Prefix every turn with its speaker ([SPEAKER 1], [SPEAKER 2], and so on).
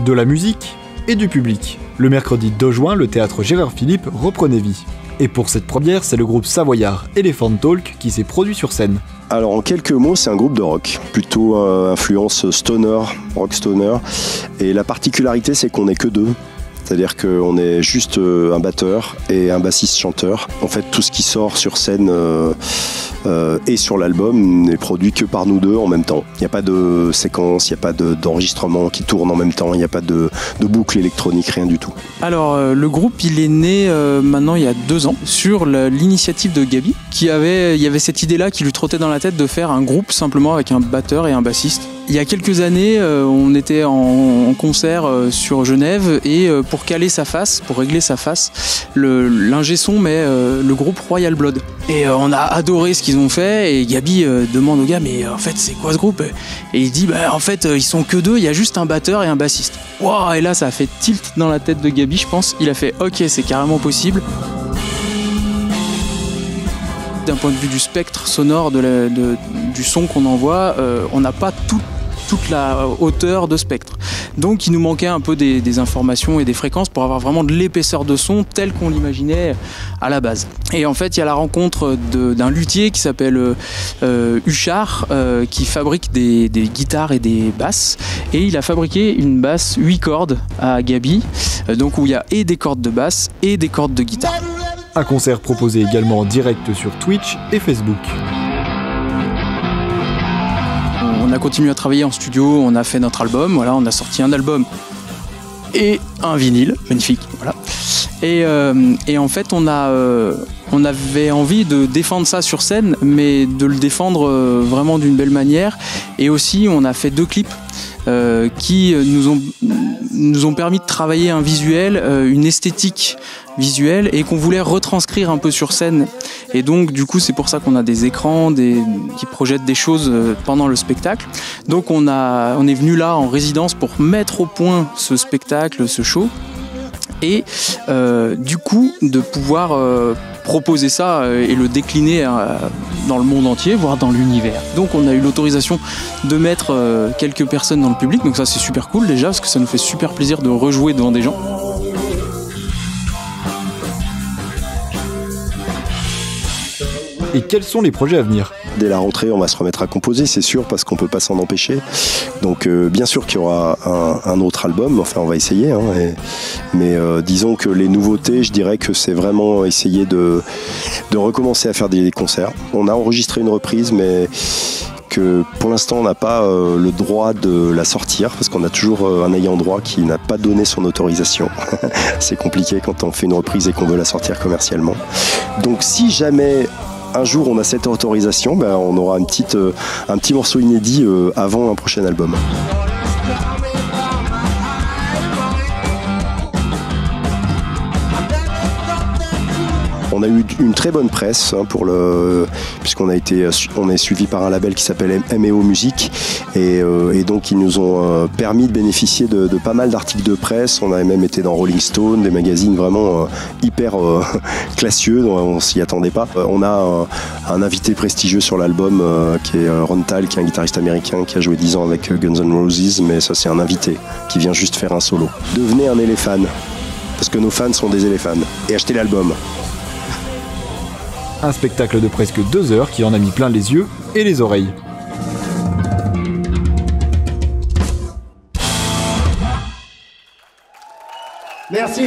[SPEAKER 1] de la musique et du public. Le mercredi 2 juin, le théâtre Gérard Philipe reprenait vie. Et pour cette première, c'est le groupe savoyard Elephant Talk qui s'est produit sur scène.
[SPEAKER 2] Alors en quelques mots, c'est un groupe de rock, plutôt influence stoner, rock stoner. Et la particularité, c'est qu'on n'est que deux. C'est-à-dire qu'on est juste un batteur et un bassiste-chanteur. En fait, tout ce qui sort sur scène et sur l'album n'est produit que par nous deux en même temps. Il n'y a pas de séquence, il n'y a pas d'enregistrement qui tourne en même temps, il n'y a pas de boucle électronique, rien du tout.
[SPEAKER 3] Alors le groupe, il est né maintenant il y a 2 ans sur l'initiative de Gabi, il y avait cette idée-là qui lui trottait dans la tête de faire un groupe simplement avec un batteur et un bassiste. Il y a quelques années, on était en concert sur Genève et pour caler sa face, pour régler sa face, l'ingé son met le groupe Royal Blood. Et on a adoré ce qu'ils ont fait et Gabi demande au gars mais en fait c'est quoi ce groupe? Et il dit en fait ils sont que 2, il y a juste un batteur et un bassiste. Wow, et là ça a fait tilt dans la tête de Gabi je pense, il a fait ok c'est carrément possible. D'un point de vue du spectre sonore du son qu'on envoie, on n'a pas toute la hauteur de spectre. Donc il nous manquait un peu des informations et des fréquences pour avoir vraiment de l'épaisseur de son telle qu'on l'imaginait à la base. Et en fait il y a la rencontre d'un luthier qui s'appelle Huchard qui fabrique des guitares et des basses et il a fabriqué une basse 8 cordes à Gabi, donc où il y a et des cordes de basse et des cordes de guitare.
[SPEAKER 1] Un concert proposé également en direct sur Twitch et Facebook.
[SPEAKER 3] On a continué à travailler en studio, on a fait notre album, voilà, on a sorti un album et un vinyle, magnifique, voilà. Et en fait, on avait envie de défendre ça sur scène, mais de le défendre vraiment d'une belle manière. Et aussi, on a fait 2 clips qui nous ont permis de travailler un visuel, une esthétique visuelle et qu'on voulait retranscrire un peu sur scène. Et donc du coup c'est pour ça qu'on a des écrans qui projettent des choses pendant le spectacle. Donc on est venu là en résidence pour mettre au point ce spectacle, ce show. Et du coup de pouvoir proposer ça et le décliner dans le monde entier, voire dans l'univers. Donc on a eu l'autorisation de mettre quelques personnes dans le public, donc ça c'est super cool déjà parce que ça nous fait super plaisir de rejouer devant des gens.
[SPEAKER 1] Et quels sont les projets à venir?
[SPEAKER 2] Dès la rentrée, on va se remettre à composer, c'est sûr, parce qu'on peut pas s'en empêcher. Donc bien sûr qu'il y aura un autre album, enfin on va essayer. Mais disons que les nouveautés, je dirais que c'est vraiment essayer de recommencer à faire des concerts. On a enregistré une reprise, mais que pour l'instant on n'a pas le droit de la sortir parce qu'on a toujours un ayant droit qui n'a pas donné son autorisation. C'est compliqué quand on fait une reprise et qu'on veut la sortir commercialement. Donc si jamais un jour on a cette autorisation, on aura un petit morceau inédit avant un prochain album. On a eu une très bonne presse puisqu'on est suivi par un label qui s'appelle M&O Music et donc ils nous ont permis de bénéficier de pas mal d'articles de presse. On a même été dans Rolling Stone, des magazines vraiment hyper classieux, on s'y attendait pas. On a un invité prestigieux sur l'album qui est Ron Thal, qui est un guitariste américain qui a joué 10 ans avec Guns N' Roses, mais ça c'est un invité qui vient juste faire un solo. Devenez un éléphant, parce que nos fans sont des éléphants, et achetez l'album.
[SPEAKER 1] Un spectacle de presque 2 heures qui en a mis plein les yeux et les oreilles.
[SPEAKER 4] Merci.